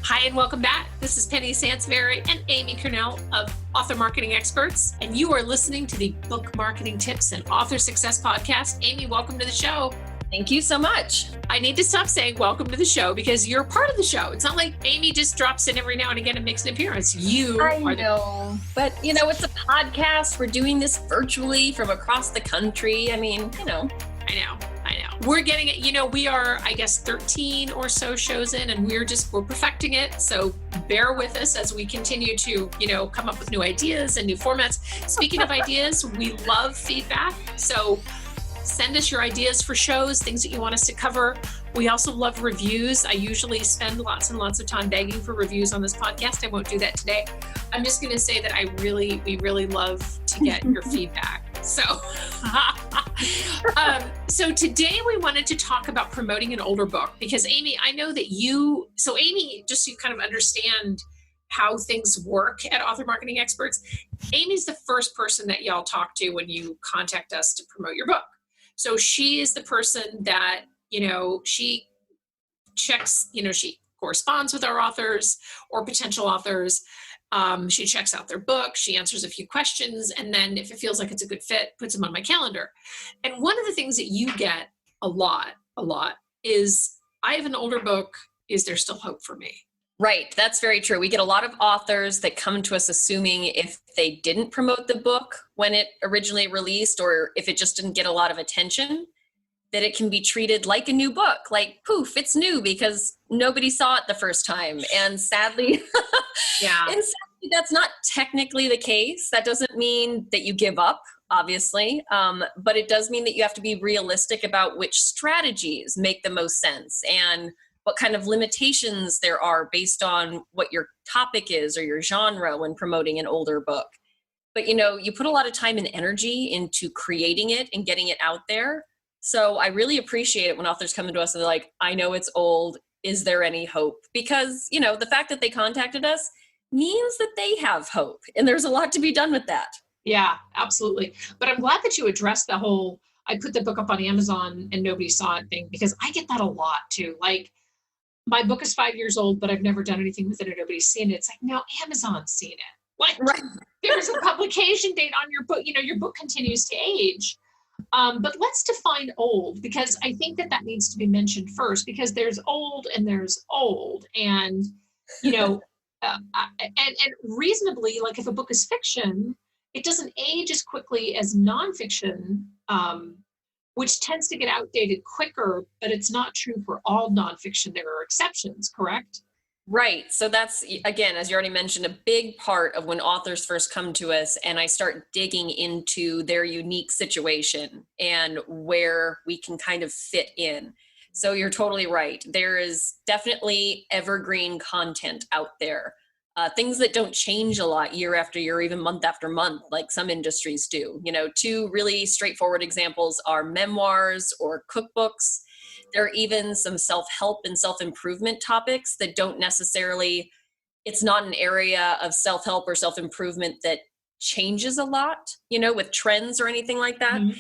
Hi, and welcome back. This is Penny Sansbury and Amy Cornell of Author Marketing Experts, and you are listening to the Book Marketing Tips and Author Success Podcast. Amy, welcome to the show. Thank you so much. I need to stop saying welcome to the show because you're part of the show. It's not like Amy just drops in every now and again and makes an appearance. I know, but it's a podcast. We're doing this virtually from across the country. I know. We're getting it. We are, 13 or so shows in, and we're perfecting it. So bear with us as we continue to, come up with new ideas and new formats. Speaking of ideas, we love feedback. So send us your ideas for shows, things that you want us to cover. We also love reviews. I usually spend lots and lots of time begging for reviews on this podcast. I won't do that today. I'm just going to say that we really love to get your feedback. So, so today we wanted to talk about promoting an older book because Amy, I know that Amy, just so you kind of understand how things work at Author Marketing Experts, Amy's the first person that y'all talk to when you contact us to promote your book. So she is the person that, she checks, she corresponds with our authors or potential authors. She checks out their book, she answers a few questions, and then if it feels like it's a good fit, puts them on my calendar. And one of the things that you get a lot is, I have an older book, is there still hope for me? Right, that's very true. We get a lot of authors that come to us assuming if they didn't promote the book when it originally released, or if it just didn't get a lot of attention, that it can be treated like a new book, like poof, it's new because nobody saw it the first time. And sadly, that's not technically the case. That doesn't mean that you give up, obviously, but it does mean that you have to be realistic about which strategies make the most sense and what kind of limitations there are based on what your topic is or your genre when promoting an older book. But you put a lot of time and energy into creating it and getting it out there. So I really appreciate it when authors come to us and they're like, I know it's old. Is there any hope? Because, the fact that they contacted us means that they have hope. And there's a lot to be done with that. Yeah, absolutely. But I'm glad that you addressed the whole, I put the book up on Amazon and nobody saw it thing, because I get that a lot too. Like, my book is 5 years old, but I've never done anything with it and nobody's seen it. It's like, no, Amazon's seen it. Like, right. There's a publication date on your book. Your book continues to age. But let's define old, because I think that needs to be mentioned first, because there's old and there's old. And, and reasonably, like if a book is fiction, it doesn't age as quickly as nonfiction, which tends to get outdated quicker, but it's not true for all nonfiction. There are exceptions, correct? Right. So that's, again, as you already mentioned, a big part of when authors first come to us and I start digging into their unique situation and where we can kind of fit in. So you're totally right. There is definitely evergreen content out there. Things that don't change a lot year after year, even month after month, like some industries do. Two really straightforward examples are memoirs or cookbooks. There are even some self-help and self-improvement topics that don't necessarily, it's not an area of self-help or self-improvement that changes a lot, with trends or anything like that. Mm-hmm.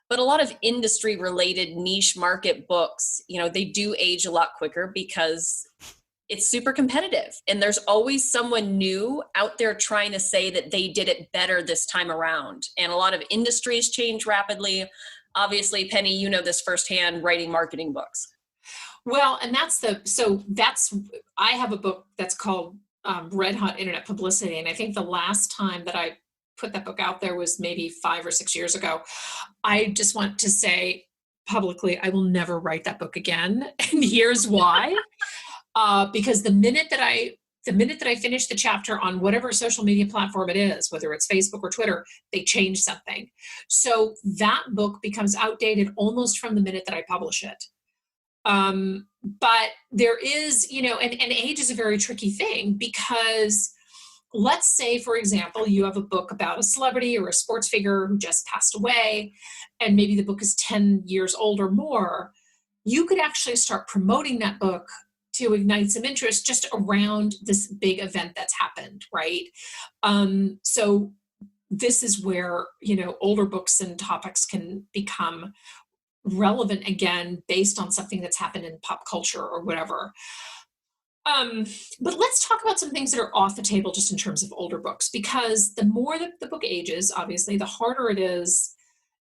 But a lot of industry-related niche market books, they do age a lot quicker because it's super competitive. And there's always someone new out there trying to say that they did it better this time around. And a lot of industries change rapidly. Obviously, Penny, you know this firsthand, writing marketing books. Well, and I have a book that's called Red Hot Internet Publicity. And I think the last time that I put that book out there was maybe 5 or 6 years ago. I just want to say publicly, I will never write that book again. And here's why. Because the minute that I finish the chapter on whatever social media platform it is, whether it's Facebook or Twitter, they change something. So that book becomes outdated almost from the minute that I publish it. But there is, and age is a very tricky thing, because let's say, for example, you have a book about a celebrity or a sports figure who just passed away, and maybe the book is 10 years old or more. You could actually start promoting that book to ignite some interest just around this big event that's happened, right? So this is where, older books and topics can become relevant again based on something that's happened in pop culture or whatever. Um, but let's talk about some things that are off the table just in terms of older books, because the more that the book ages, obviously, the harder it is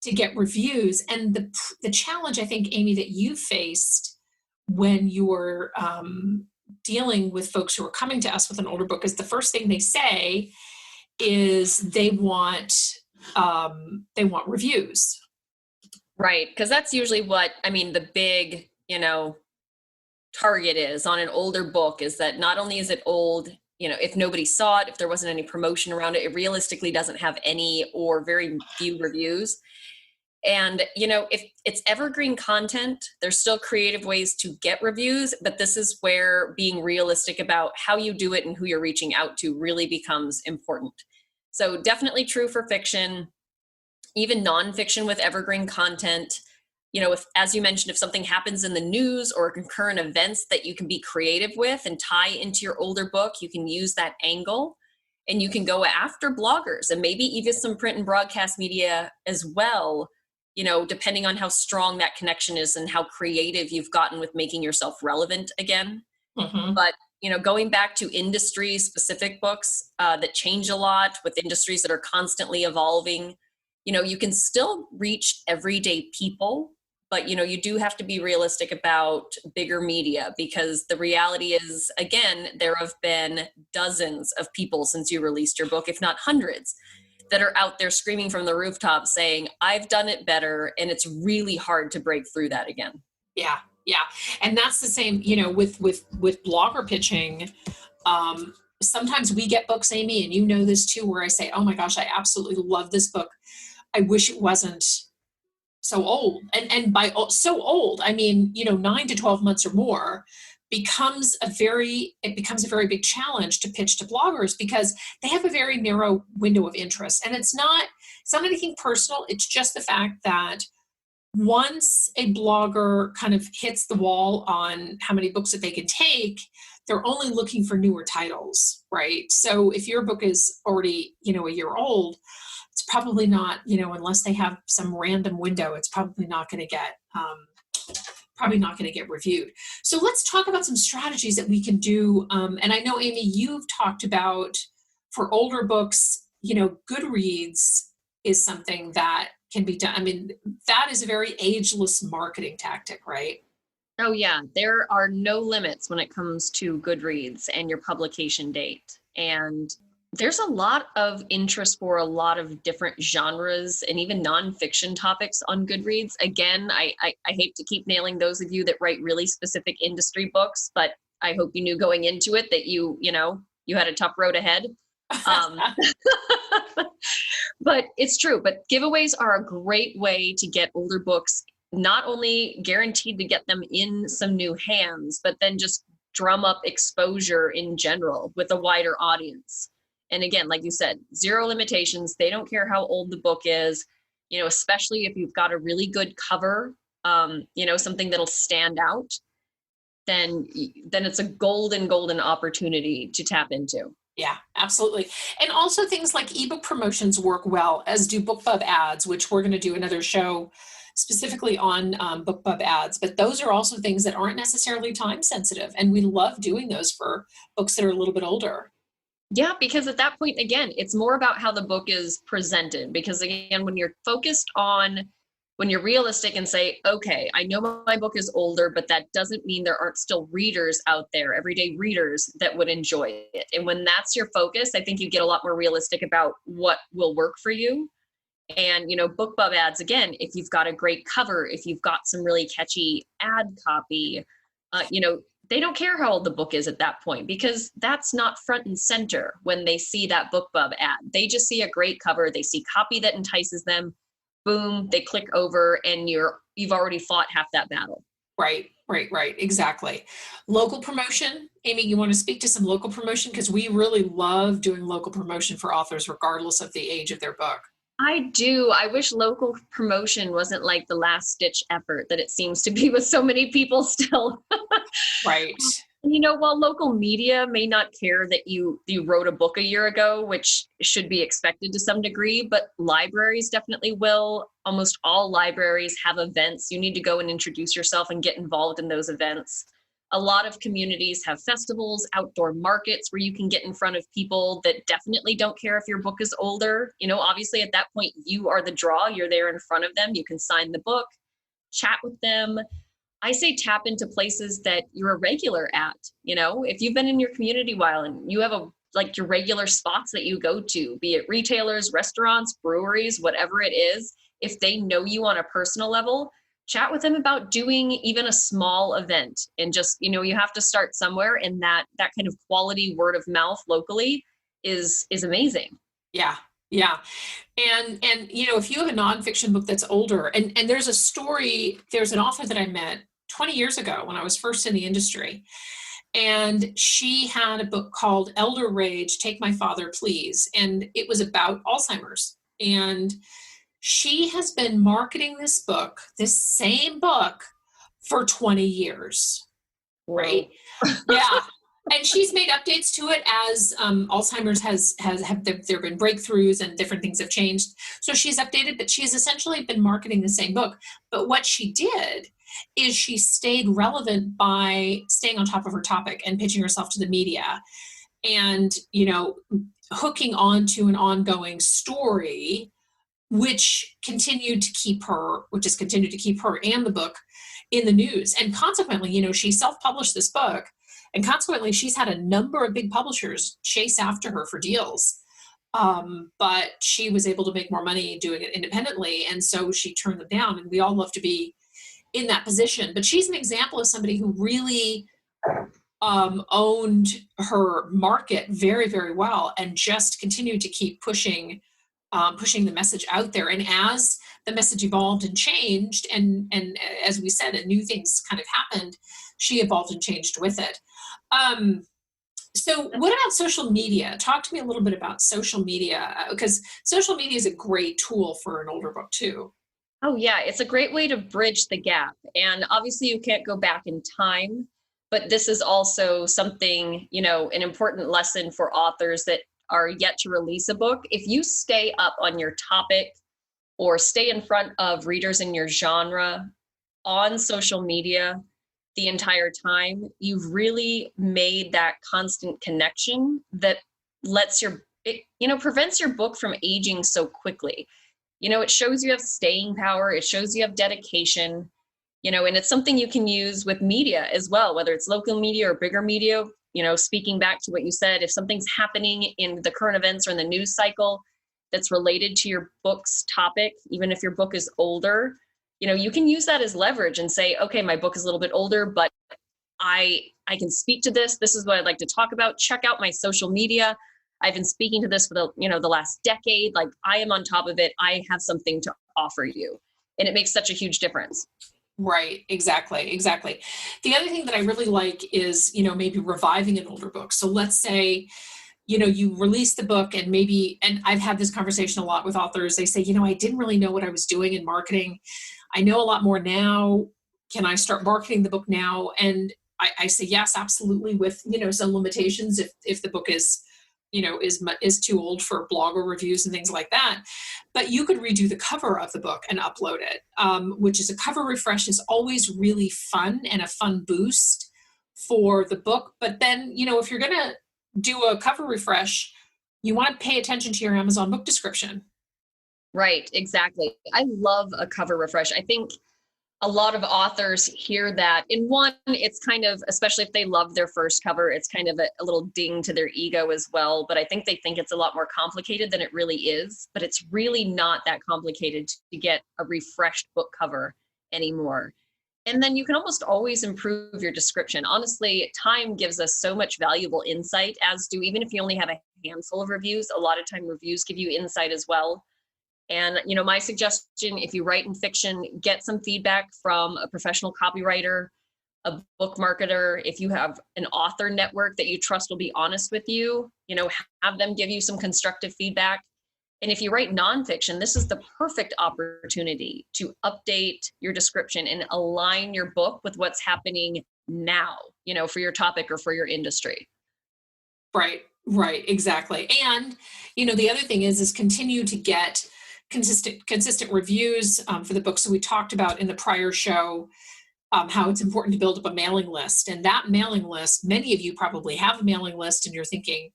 to get reviews. And the challenge, I think, Amy, that you faced when you were dealing with folks who are coming to us with an older book is the first thing they say is they want reviews. Right. Because that's usually what, I mean, the big, target is on an older book is that not only is it old, if nobody saw it, if there wasn't any promotion around it, it realistically doesn't have any or very few reviews. And, if it's evergreen content, there's still creative ways to get reviews, but this is where being realistic about how you do it and who you're reaching out to really becomes important. So definitely true for fiction, even nonfiction with evergreen content. If, as you mentioned, if something happens in the news or concurrent events that you can be creative with and tie into your older book, you can use that angle and you can go after bloggers and maybe even some print and broadcast media as well, depending on how strong that connection is and how creative you've gotten with making yourself relevant again. Mm-hmm. But, going back to industry specific books that change a lot with industries that are constantly evolving, you can still reach everyday people, but you do have to be realistic about bigger media, because the reality is, again, there have been dozens of people since you released your book, if not hundreds, that are out there screaming from the rooftops saying, I've done it better. And it's really hard to break through that again. Yeah, yeah. And that's the same, with blogger pitching. Sometimes we get books, Amy, and you know this too, where I say, oh my gosh, I absolutely love this book. I wish it wasn't so old. And by so old, I mean, 9 to 12 months or more becomes a very big challenge to pitch to bloggers, because they have a very narrow window of interest. And it's not anything personal. It's just the fact that once a blogger kind of hits the wall on how many books that they can take, they're only looking for newer titles, right? So if your book is already, a year old, it's probably not, unless they have some random window, it's probably not going to get reviewed. So let's talk about some strategies that we can do. And I know, Amy, you've talked about for older books, Goodreads is something that can be done. I mean, that is a very ageless marketing tactic, right? Oh yeah, there are no limits when it comes to Goodreads and your publication date. And there's a lot of interest for a lot of different genres and even nonfiction topics on Goodreads. Again, I hate to keep nailing those of you that write really specific industry books, but I hope you knew going into it that you had a tough road ahead. But it's true. But giveaways are a great way to get older books, not only guaranteed to get them in some new hands, but then just drum up exposure in general with a wider audience. And again, like you said, zero limitations. They don't care how old the book is, especially if you've got a really good cover, something that'll stand out, then it's a golden opportunity to tap into. Yeah, absolutely. And also things like ebook promotions work well, as do BookBub ads, which we're going to do another show specifically on BookBub ads. But those are also things that aren't necessarily time sensitive. And we love doing those for books that are a little bit older. Yeah, because at that point, again, it's more about how the book is presented. Because again, when you're realistic and say, okay, I know my book is older, but that doesn't mean there aren't still readers out there, everyday readers that would enjoy it. And when that's your focus, I think you get a lot more realistic about what will work for you. And, BookBub ads, again, if you've got a great cover, if you've got some really catchy ad copy, they don't care how old the book is at that point, because that's not front and center when they see that BookBub ad. They just see a great cover. They see copy that entices them. Boom, they click over and you've already fought half that battle. Right. Exactly. Local promotion. Amy, you want to speak to some local promotion? Because we really love doing local promotion for authors, regardless of the age of their book. I do. I wish local promotion wasn't like the last stitch effort that it seems to be with so many people still. Right. While local media may not care that you wrote a book a year ago, which should be expected to some degree, but libraries definitely will. Almost all libraries have events. You need to go and introduce yourself and get involved in those events. A lot of communities have festivals, outdoor markets where you can get in front of people that definitely don't care if your book is older. Obviously at that point, you are the draw. You're there in front of them. You can sign the book, chat with them. I say tap into places that you're a regular at. If you've been in your community a while and you have your regular spots that you go to, be it retailers, restaurants, breweries, whatever it is, if they know you on a personal level, chat with them about doing even a small event. And just, you have to start somewhere, and that kind of quality word of mouth locally is amazing. Yeah. Yeah. And if you have a nonfiction book that's older, and there's an author that I met 20 years ago when I was first in the industry, and she had a book called Elder Rage, Take My Father, Please. And it was about Alzheimer's. And she has been marketing this same book, for 20 years, right? Yeah. And she's made updates to it as Alzheimer's there have been breakthroughs and different things have changed. So she's updated, but she's essentially been marketing the same book. But what she did is she stayed relevant by staying on top of her topic and pitching herself to the media, and, hooking onto an ongoing story, which has continued to keep her and the book in the news. And consequently, she self-published this book, and consequently she's had a number of big publishers chase after her for deals. But she was able to make more money doing it independently, and so she turned them down. And we all love to be in that position. But she's an example of somebody who really owned her market very, very well, and just continued to keep pushing the message out there. And as the message evolved and changed, and as we said, and new things kind of happened, she evolved and changed with it. So what about social media? Talk to me a little bit about social media, because social media is a great tool for an older book too. Oh yeah, it's a great way to bridge the gap. And obviously you can't go back in time, but this is also something, an important lesson for authors that are yet to release a book. If you stay up on your topic or stay in front of readers in your genre on social media the entire time, you've really made that constant connection that prevents your book from aging so quickly. It shows you have staying power. It shows you have dedication, and it's something you can use with media as well, whether it's local media or bigger media. Speaking back to what you said, if something's happening in the current events or in the news cycle that's related to your book's topic, even if your book is older, you can use that as leverage and say, okay, my book is a little bit older, but I can speak to this. This is what I'd like to talk about. Check out my social media. I've been speaking to this for the last decade. Like, I am on top of it. I have something to offer you. And it makes such a huge difference. Right. Exactly. The other thing that I really like is, maybe reviving an older book. So let's say, you release the book, and I've had this conversation a lot with authors. They say, I didn't really know what I was doing in marketing. I know a lot more now. Can I start marketing the book now? And I say, yes, absolutely, with, some limitations if the book is too old for blogger reviews and things like that. But you could redo the cover of the book and upload it, which is a cover refresh is always really fun and a fun boost for the book. But then, if you're going to do a cover refresh, you want to pay attention to your Amazon book description. Right, exactly. I love a cover refresh. I think a lot of authors hear that. In one, it's kind of, especially if they love their first cover, it's kind of a little ding to their ego as well. But I think they think it's a lot more complicated than it really is. But it's really not that complicated to get a refreshed book cover anymore. And then you can almost always improve your description. Honestly, time gives us so much valuable insight, as do, even if you only have a handful of reviews, a lot of time reviews give you insight as well. And, my suggestion, if you write in fiction, get some feedback from a professional copywriter, a book marketer. If you have an author network that you trust will be honest with you, have them give you some constructive feedback. And if you write nonfiction, this is the perfect opportunity to update your description and align your book with what's happening now, for your topic or for your industry. Right, exactly. And, the other thing is continue to get consistent reviews for the book. So we talked about in the prior show, how it's important to build up a mailing list. And that mailing list, many of you probably have a mailing list and you're thinking,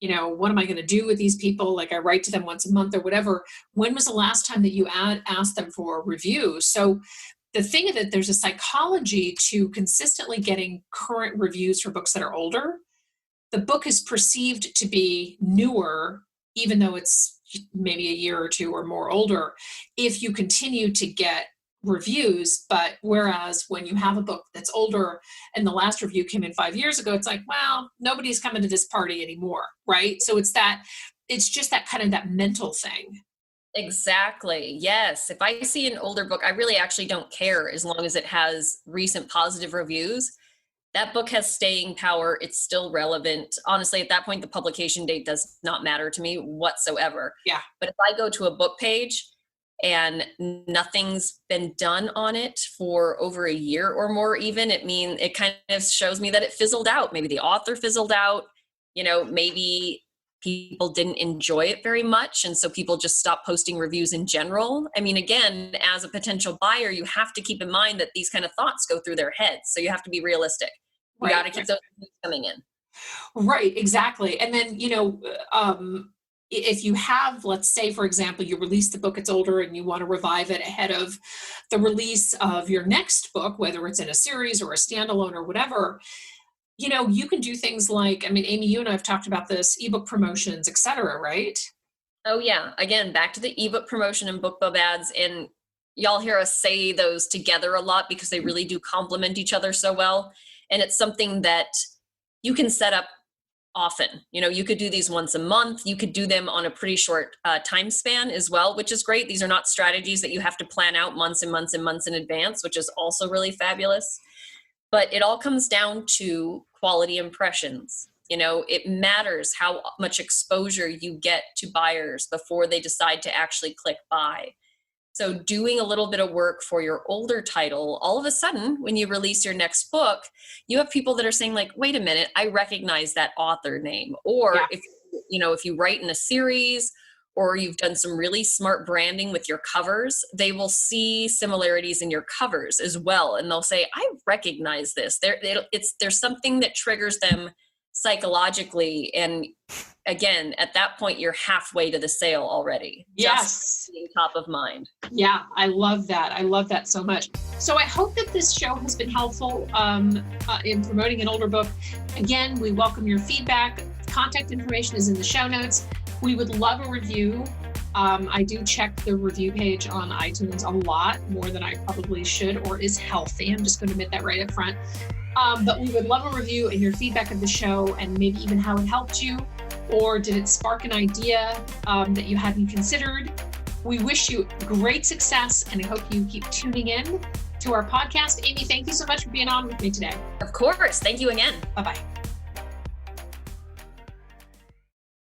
what am I going to do with these people? Like I write to them once a month or whatever. When was the last time that you asked them for reviews? So the thing is that there's a psychology to consistently getting current reviews for books that are older. The book is perceived to be newer, even though it's maybe a year or two or more older, if you continue to get reviews. But whereas when you have a book that's older and the last review came in 5 years ago, it's like, well, nobody's coming to this party anymore, right? So it's just that kind of that mental thing. Exactly. Yes. If I see an older book, I really actually don't care as long as it has recent positive reviews. That book has staying power. It's still relevant. Honestly, at that point, the publication date does not matter to me whatsoever. Yeah. But if I go to a book page and nothing's been done on it for over a year or more, even, it kind of shows me that it fizzled out. Maybe the author fizzled out, maybe people didn't enjoy it very much. And so people just stopped posting reviews in general. Again, as a potential buyer, you have to keep in mind that these kind of thoughts go through their heads. So you have to be realistic. You got to keep those reviews coming in. Right, exactly. And then, if you have, let's say, for example, you release the book, it's older, and you want to revive it ahead of the release of your next book, whether it's in a series or a standalone or whatever, you can do things like, Amy, you and I have talked about this, ebook promotions, et cetera, right? Oh, yeah. Again, back to the ebook promotion and BookBub ads. And y'all hear us say those together a lot because they really do complement each other so well. And it's something that you can set up often. You could do these once a month. You could do them on a pretty short time span as well, which is great. These are not strategies that you have to plan out months and months and months in advance, which is also really fabulous. But it all comes down to quality impressions. It matters how much exposure you get to buyers before they decide to actually click buy. So doing a little bit of work for your older title, all of a sudden, when you release your next book, you have people that are saying like, wait a minute, I recognize that author name. Or if you write in a series or you've done some really smart branding with your covers, they will see similarities in your covers as well. And they'll say, I recognize this. There's something that triggers them psychologically. And again, at that point, you're halfway to the sale already. Yes. Just being top of mind. Yeah, I love that. I love that so much. So I hope that this show has been helpful in promoting an older book. Again, we welcome your feedback. Contact information is in the show notes. We would love a review. I do check the review page on iTunes a lot, more than I probably should or is healthy. I'm just going to admit that right up front. But we would love a review and your feedback of the show and maybe even how it helped you, or did it spark an idea that you hadn't considered. We wish you great success and I hope you keep tuning in to our podcast. Amy, thank you so much for being on with me today. Of course. Thank you again. Bye-bye.